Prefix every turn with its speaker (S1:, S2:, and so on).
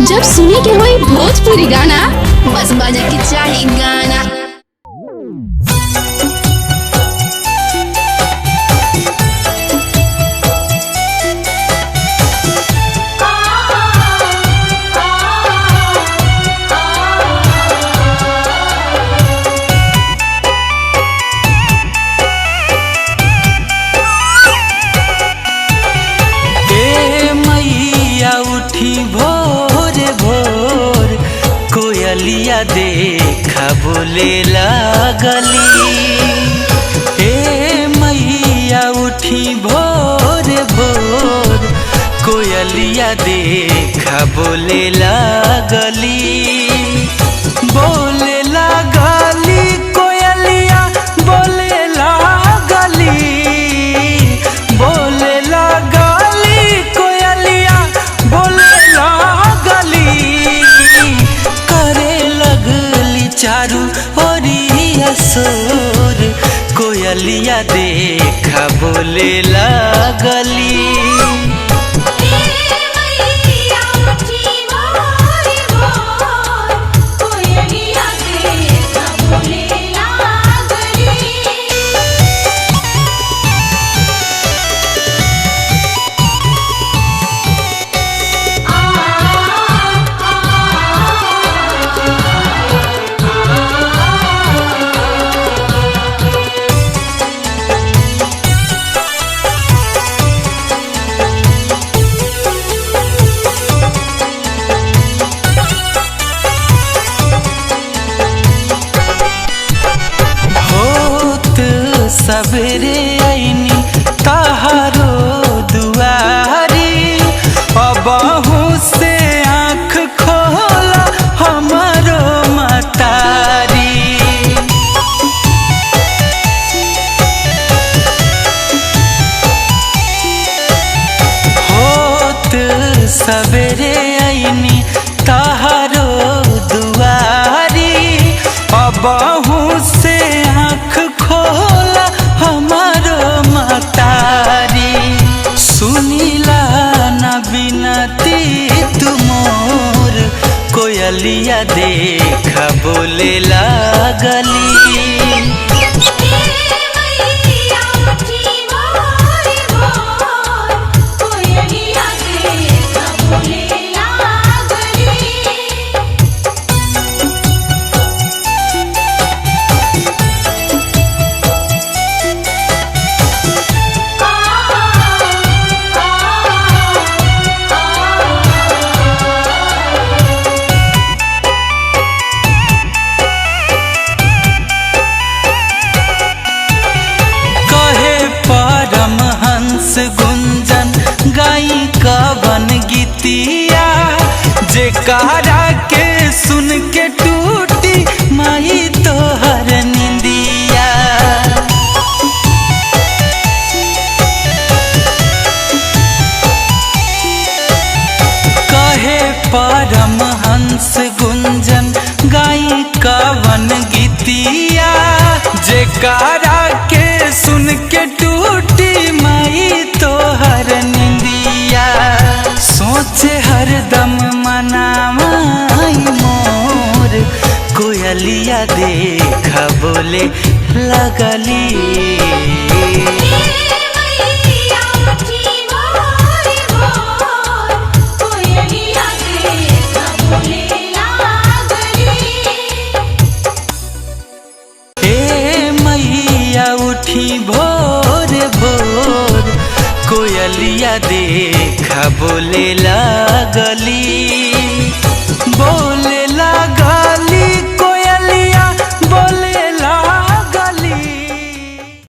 S1: जब सुने के होई भोजपुरी गाना, बस बजे के चाही गाना।
S2: भोर भोर कोयलिया देखा बोले लागली। हे मैया उठी भोर भोर कोयलिया देखा बोले लागली। बोले लागली कोयलिया बोले लागली। बोले लागली कोयलिया बोले लागली। करे लगली चारू ओरिया शोर कोयलिया देखा बोले लागली। सबेरे आईनी तहारो दुआरी। अबहू से आँख खोला हमारो मतारी। होत सबेरे आईनी तहारो दुआरी। अबहू से आँख खोला हमारो मतारी। सुनीला न बिनती तुमोर कोयलिया देखा बोले लागली। गुंजन गाई कवन गीतिया जेकारा के सुन के टूटी माई तोहर निंदिया। कहे परमहंस गुंजन गाई कवन गीतिया जेकारा के सुन के टूटी माई तोहर निंदिया। सोचे हरदम मनामाई मोर कोयलिया देखा बोले लगली। उठी भोर भोर कोयलिया देखा बोले लागली। बोले